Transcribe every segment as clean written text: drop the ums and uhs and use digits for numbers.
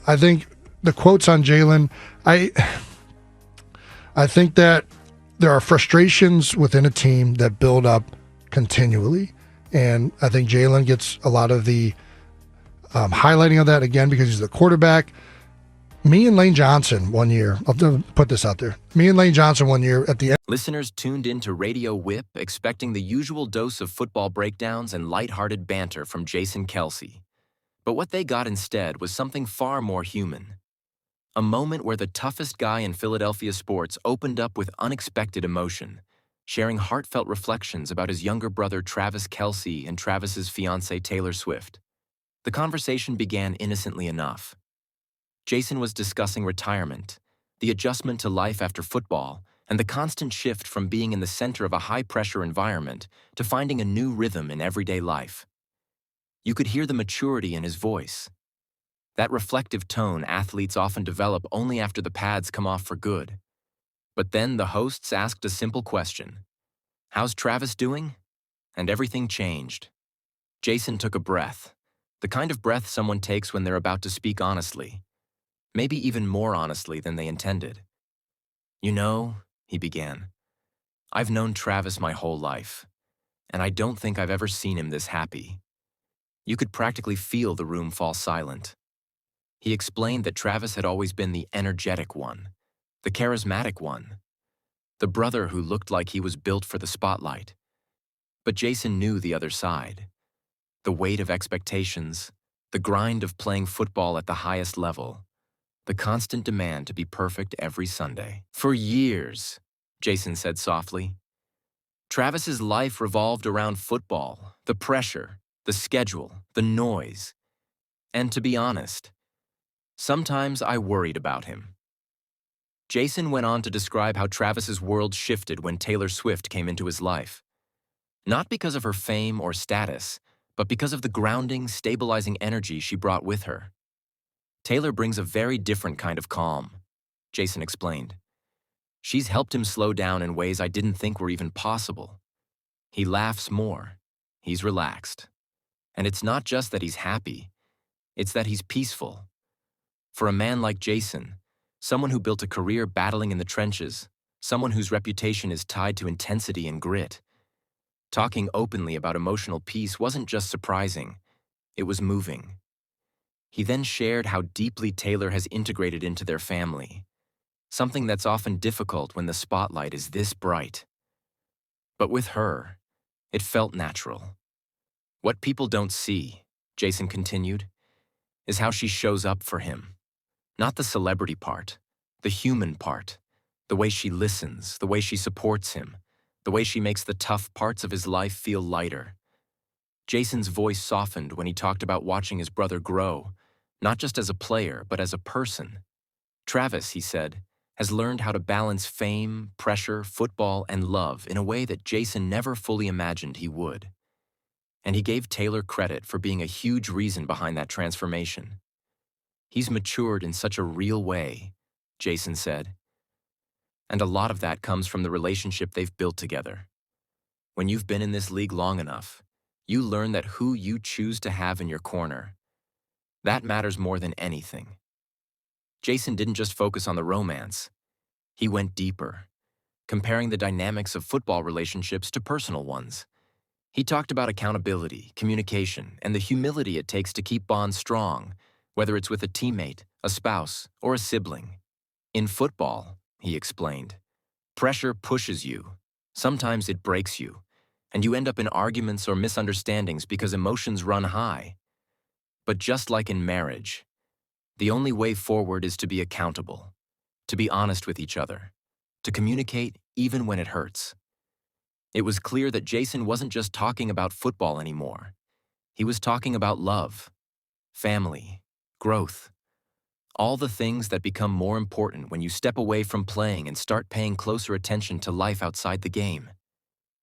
I think the quotes on Jalen, I I think that there are frustrations within a team that build up continually, and I think Jalen gets a lot of the highlighting of that again because he's the quarterback. Me and Lane Johnson one year, I'll put this out there. Me and Lane Johnson one year at the end. Listeners tuned into Radio Whip expecting the usual dose of football breakdowns and lighthearted banter from Jason Kelce. But what they got instead was something far more human. A moment where the toughest guy in Philadelphia sports opened up with unexpected emotion, sharing heartfelt reflections about his younger brother Travis Kelce and Travis's fiancée Taylor Swift. The conversation began innocently enough. Jason was discussing retirement, the adjustment to life after football, and the constant shift from being in the center of a high-pressure environment to finding a new rhythm in everyday life. You could hear the maturity in his voice. That reflective tone athletes often develop only after the pads come off for good. But then the hosts asked a simple question. "How's Travis doing?" And everything changed. Jason took a breath, the kind of breath someone takes when they're about to speak honestly. Maybe even more honestly than they intended. "You know," he began, "I've known Travis my whole life, and I don't think I've ever seen him this happy." You could practically feel the room fall silent. He explained that Travis had always been the energetic one, the charismatic one, the brother who looked like he was built for the spotlight. But Jason knew the other side. The weight of expectations, the grind of playing football at the highest level, the constant demand to be perfect every Sunday. "For years," Jason said softly, "Travis's life revolved around football, the pressure, the schedule, the noise. And to be honest, sometimes I worried about him." Jason went on to describe how Travis's world shifted when Taylor Swift came into his life. Not because of her fame or status, but because of the grounding, stabilizing energy she brought with her. "Taylor brings a very different kind of calm," Jason explained. "She's helped him slow down in ways I didn't think were even possible. He laughs more. He's relaxed. And it's not just that he's happy, it's that he's peaceful. For a man like Jason, someone who built a career battling in the trenches, someone whose reputation is tied to intensity and grit, talking openly about emotional peace wasn't just surprising, it was moving." He then shared how deeply Taylor has integrated into their family, something that's often difficult when the spotlight is this bright. But with her, it felt natural. "What people don't see," Jason continued, "is how she shows up for him. Not the celebrity part, the human part, the way she listens, the way she supports him, the way she makes the tough parts of his life feel lighter." Jason's voice softened when he talked about watching his brother grow, not just as a player, but as a person. "Travis," he said, "has learned how to balance fame, pressure, football, and love in a way that Jason never fully imagined he would." And he gave Taylor credit for being a huge reason behind that transformation. "He's matured in such a real way," Jason said. "And a lot of that comes from the relationship they've built together. When you've been in this league long enough, you learn that who you choose to have in your corner, that matters more than anything." Jason didn't just focus on the romance. He went deeper, comparing the dynamics of football relationships to personal ones. He talked about accountability, communication, and the humility it takes to keep bonds strong, whether it's with a teammate, a spouse, or a sibling. "In football," he explained, "pressure pushes you. Sometimes it breaks you, and you end up in arguments or misunderstandings because emotions run high. But just like in marriage, the only way forward is to be accountable, to be honest with each other, to communicate even when it hurts." It was clear that Jason wasn't just talking about football anymore. He was talking about love, family, growth, all the things that become more important when you step away from playing and start paying closer attention to life outside the game.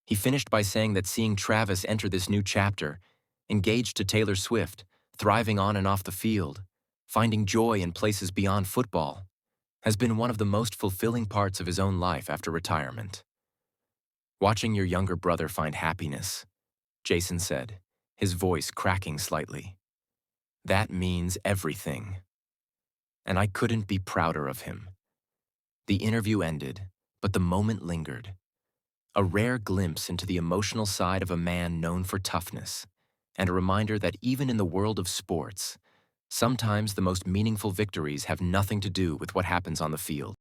He finished by saying that seeing Travis enter this new chapter, engaged to Taylor Swift, thriving on and off the field, finding joy in places beyond football, has been one of the most fulfilling parts of his own life after retirement. "Watching your younger brother find happiness," Jason said, his voice cracking slightly, "that means everything." and I couldn't be prouder of him. The interview ended, but the moment lingered. A rare glimpse into the emotional side of a man known for toughness, and a reminder that even in the world of sports, sometimes the most meaningful victories have nothing to do with what happens on the field.